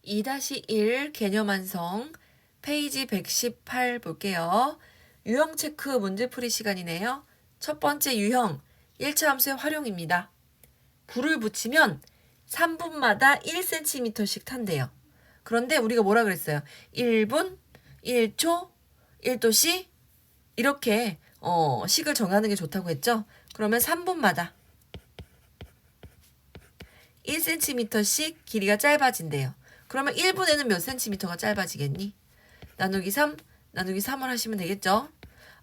2-1 개념 완성 페이지 118 볼게요. 유형 체크 문제풀이 시간이네요. 첫 번째 유형 1차 함수의 활용입니다. 불을 붙이면 3분마다 1cm씩 탄대요. 그런데 우리가 뭐라 그랬어요? 1분, 1초, 1도씨 이렇게 식을 정하는 게 좋다고 했죠? 그러면 3분마다 1cm씩 길이가 짧아진대요. 그러면 1분에는 몇 cm가 짧아지겠니? 나누기 3, 나누기 3을 하시면 되겠죠?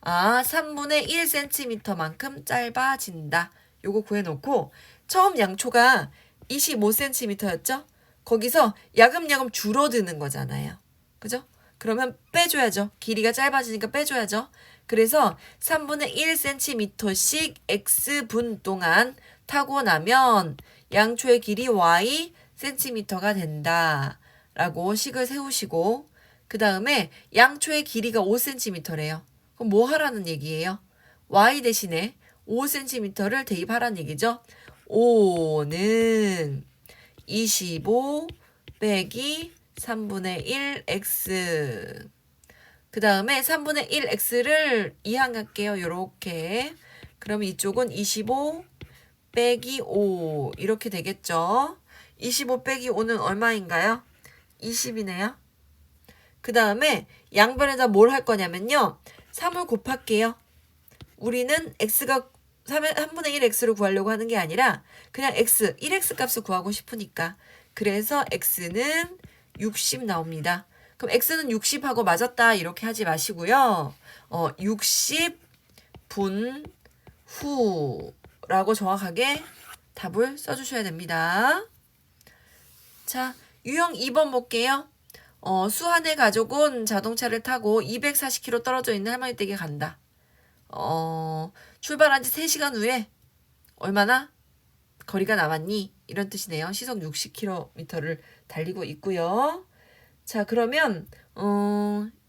3분의 1cm만큼 짧아진다. 요거 구해놓고 처음 양초가 25cm였죠? 거기서 야금야금 줄어드는 거잖아요. 그죠? 그러면 빼줘야죠. 길이가 짧아지니까 빼줘야죠. 그래서 3분의 1cm씩 x분 동안 타고 나면 양초의 길이 y cm가 된다. 라고 식을 세우시고 그 다음에 양초의 길이가 5cm래요. 그럼 뭐 하라는 얘기예요? y 대신에 5cm를 대입하라는 얘기죠. 5는 25 빼기 3분의 1 x 그 다음에 3분의 1 x를 이항할게요. 요렇게. 그러면 이쪽은 25 빼기 5 이렇게 되겠죠. 25 빼기 5는 얼마인가요? 20이네요. 그 다음에 양변에다 뭘 할 거냐면요. 3을 곱할게요. 우리는 x가 3분의 1 x를 구하려고 하는 게 아니라 그냥 x, 1x 값을 구하고 싶으니까. 그래서 x는 60 나옵니다. 그럼 x는 60하고 맞았다 이렇게 하지 마시고요. 60분 후라고 정확하게 답을 써주셔야 됩니다. 자, 유형 2번 볼게요. 수한의 가족은 자동차를 타고 240km 떨어져 있는 할머니 댁에 간다. 출발한 지 3시간 후에 얼마나 거리가 남았니? 이런 뜻이네요. 시속 60km를 달리고 있고요. 자, 그러면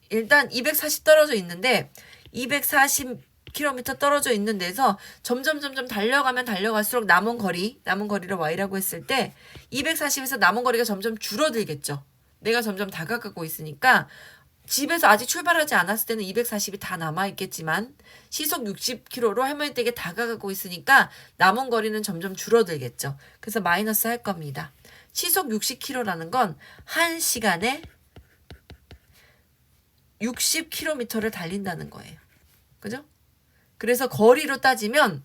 일단 240 떨어져 있는데 240km 떨어져 있는 데서 점점 달려가면 달려갈수록 남은 거리를 y라고 했을 때 240에서 남은 거리가 점점 줄어들겠죠. 내가 점점 다가가고 있으니까 집에서 아직 출발하지 않았을 때는 240이 다 남아있겠지만 시속 60km로 할머니 댁에 다가가고 있으니까 남은 거리는 점점 줄어들겠죠. 그래서 마이너스 할 겁니다. 시속 60km라는 건 1시간에 60km를 달린다는 거예요. 그죠? 그래서 거리로 따지면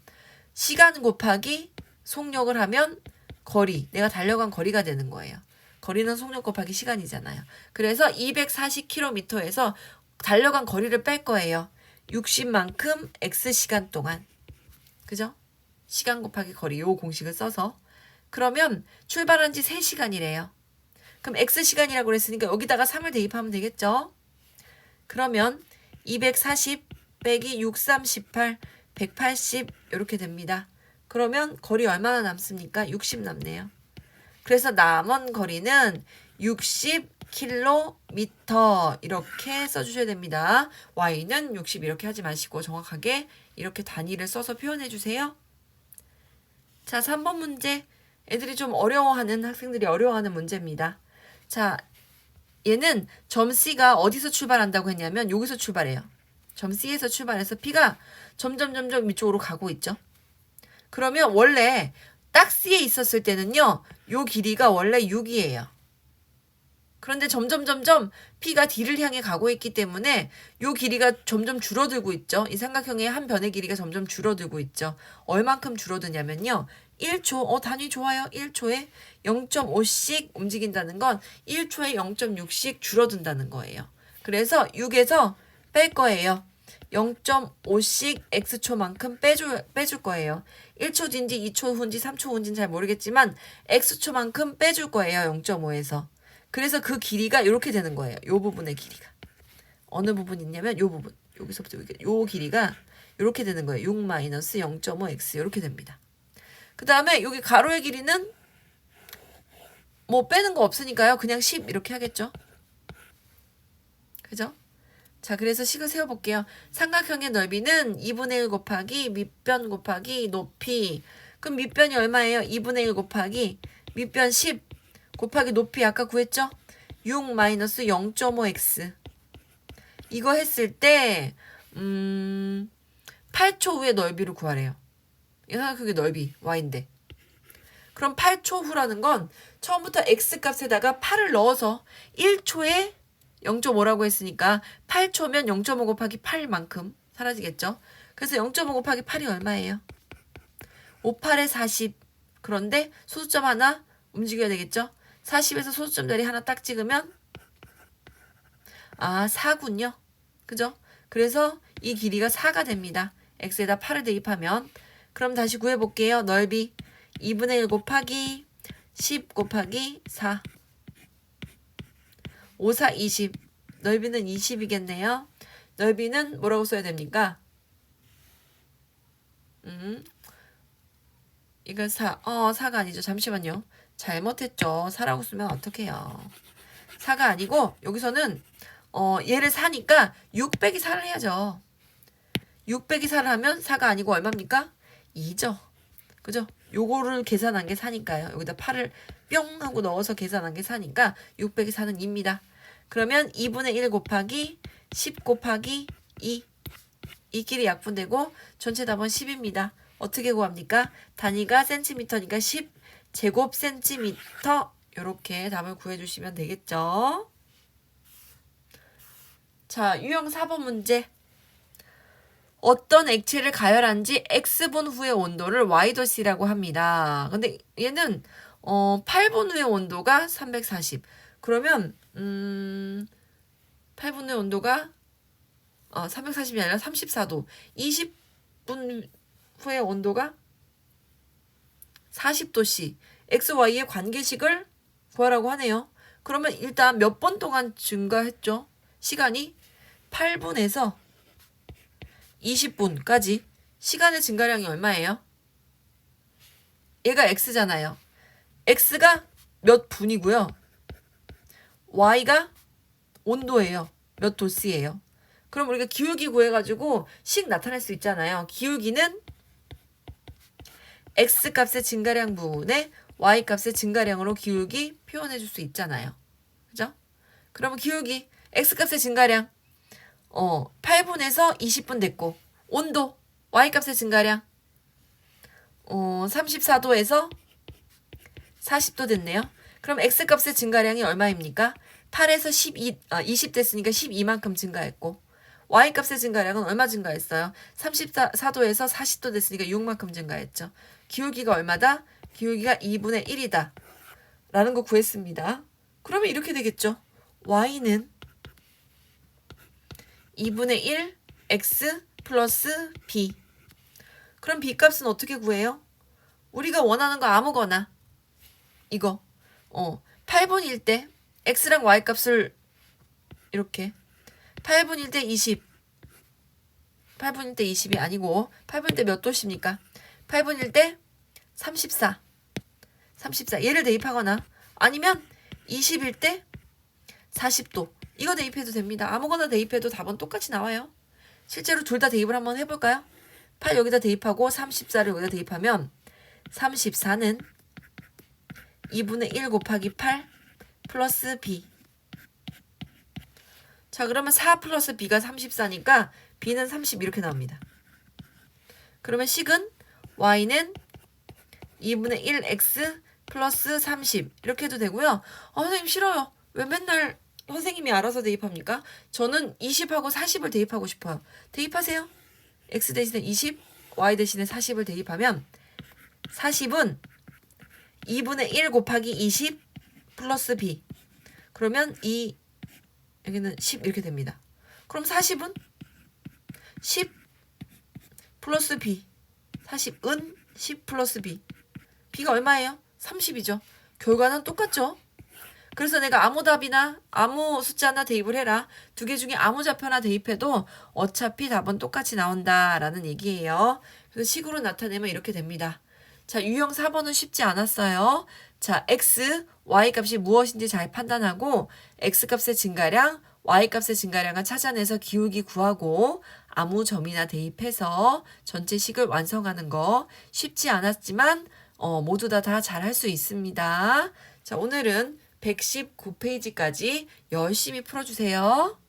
시간 곱하기 속력을 하면 거리, 내가 달려간 거리가 되는 거예요. 거리는 속력 곱하기 시간이잖아요. 그래서 240km에서 달려간 거리를 뺄 거예요. 60만큼 x시간 동안. 그죠? 시간 곱하기 거리 요 공식을 써서. 그러면 출발한 지 3시간이래요. 그럼 x시간이라고 그랬으니까 여기다가 3을 대입하면 되겠죠? 그러면 240 빼기 6, 3, 18, 180 이렇게 됩니다. 그러면 거리 얼마나 남습니까? 60 남네요. 그래서 남은 거리는 60km 이렇게 써주셔야 됩니다. y는 60 이렇게 하지 마시고 정확하게 이렇게 단위를 써서 표현해 주세요. 자, 3번 문제. 애들이 좀 학생들이 어려워하는 문제입니다. 자, 얘는 점 C가 어디서 출발한다고 했냐면 여기서 출발해요. 점 C에서 출발해서 P가 점점 이쪽으로 가고 있죠. 그러면 원래 딱 C에 있었을 때는요. 요 길이가 원래 6이에요. 그런데 점점 P가 D를 향해 가고 있기 때문에 요 길이가 점점 줄어들고 있죠. 이 삼각형의 한 변의 길이가 점점 줄어들고 있죠. 얼만큼 줄어드냐면요. 1초, 단위 좋아요. 1초에 0.5씩 움직인다는 건 1초에 0.6씩 줄어든다는 거예요. 그래서 6에서 뺄 거예요. 0.5씩 x초만큼 빼줄 거예요. 1초 뒤인지 2초 후인지 3초 후인지는 잘 모르겠지만 x초만큼 빼줄 거예요. 0.5에서. 그래서 그 길이가 이렇게 되는 거예요. 요 부분의 길이가. 어느 부분이 있냐면 요 부분. 여기서부터 요 길이가 이렇게 되는 거예요. 6-0.5x 이렇게 됩니다. 그 다음에 여기 가로의 길이는 뭐 빼는 거 없으니까요. 그냥 10 이렇게 하겠죠. 그죠? 자, 그래서 식을 세워볼게요. 삼각형의 넓이는 2분의 1 곱하기 밑변 곱하기 높이. 그럼 밑변이 얼마예요? 2분의 1 곱하기 밑변 10 곱하기 높이 아까 구했죠? 6 마이너스 0.5x. 이거 했을 때 8초 후의 넓이를 구하래요. 그게 넓이 y인데. 그럼 8초 후라는 건 처음부터 x 값에다가 8을 넣어서 1초에 0.5라고 했으니까 8초면 0.5 곱하기 8만큼 사라지겠죠. 그래서 0.5 곱하기 8이 얼마예요? 5, 8에 40. 그런데 소수점 하나 움직여야 되겠죠. 40에서 소수점 자리 하나 딱 찍으면 4군요. 그죠? 그래서 이 길이가 4가 됩니다. x에다 8을 대입하면. 그럼 다시 구해볼게요. 넓이 2분의 1 곱하기 10 곱하기 4. 5, 4, 20. 넓이는 20이겠네요. 넓이는 뭐라고 써야 됩니까? 이거 4가 아니죠. 잠시만요. 잘못했죠. 4라고 쓰면 어떡해요. 4가 아니고 여기서는 얘를 4니까 6 빼기 4를 해야죠. 6 빼기 4를 하면 4가 아니고 얼마입니까? 2죠. 그죠? 요거를 계산한 게 4니까요. 여기다 8을 뿅 하고 넣어서 계산한 게 4니까 6 빼기 4는 2입니다. 그러면 2분의 1 곱하기 10 곱하기 2. 이 길이 약분되고 전체 답은 10입니다. 어떻게 구합니까? 단위가 센티미터니까 10 제곱 센티미터. 이렇게 답을 구해주시면 되겠죠. 자, 유형 4번 문제. 어떤 액체를 가열한 지 X분 후의 온도를 Y-C라고 합니다. 근데 얘는 8분 후의 온도가 340. 그러면 8분 후의 온도가 340이 아니라 34도. 20분 후의 온도가 40도씨. X, Y의 관계식을 구하라고 하네요. 그러면 일단 몇 번 동안 증가했죠? 시간이 8분에서 20분까지 시간의 증가량이 얼마예요? 얘가 X잖아요. X가 몇 분이고요. Y가 온도예요. 몇 도씨예요. 그럼 우리가 기울기 구해가지고 식 나타낼 수 있잖아요. 기울기는 X값의 증가량 분의 Y값의 증가량으로 기울기 표현해 줄 수 있잖아요. 그죠? 그러면 기울기 X값의 증가량 8분에서 20분 됐고, 온도 Y값의 증가량 34도에서 40도 됐네요. 그럼 X값의 증가량이 얼마입니까? 8에서 20 됐으니까 12만큼 증가했고, Y값의 증가량은 얼마 증가했어요? 34도에서 40도 됐으니까 6만큼 증가했죠. 기울기가 얼마다? 기울기가 2분의 1이다. 라는 거 구했습니다. 그러면 이렇게 되겠죠. Y는 2분의 1 X 플러스 B. 그럼 B 값은 어떻게 구해요? 우리가 원하는 거 아무거나. 이거 8분일 때 X랑 Y 값을 이렇게 8분일 때 20. 8분일 때 20이 아니고 8분일 때 몇 도씨입니까? 8분일 때 34. 얘를 대입하거나 아니면 20일 때 40도. 이거 대입해도 됩니다. 아무거나 대입해도 답은 똑같이 나와요. 실제로 둘 다 대입을 한번 해볼까요? 8 여기다 대입하고 34를 여기다 대입하면 34는 2분의 1 곱하기 8 플러스 B. 자, 그러면 4 플러스 B가 34니까 B는 30 이렇게 나옵니다. 그러면 식은 Y는 2분의 1X 플러스 30 이렇게 해도 되고요. 선생님 싫어요. 왜 맨날 선생님이 알아서 대입합니까? 저는 20하고 40을 대입하고 싶어요. 대입하세요. X 대신에 20, Y 대신에 40을 대입하면 40은 2분의 1 곱하기 20 플러스 B. 그러면 여기는 10 이렇게 됩니다. 그럼 40은 10 플러스 B. 40은 10 플러스 B. B가 얼마예요? 30이죠. 결과는 똑같죠? 그래서 내가 아무 답이나 아무 숫자나 대입을 해라. 두 개 중에 아무 좌표나 대입해도 어차피 답은 똑같이 나온다라는 얘기예요. 그래서 식으로 나타내면 이렇게 됩니다. 자, 유형 4번은 쉽지 않았어요. 자, X, Y 값이 무엇인지 잘 판단하고 X 값의 증가량, Y 값의 증가량을 찾아내서 기울기 구하고 아무 점이나 대입해서 전체 식을 완성하는 거 쉽지 않았지만 모두 다 잘 할 수 있습니다. 자, 오늘은 119페이지까지 열심히 풀어주세요.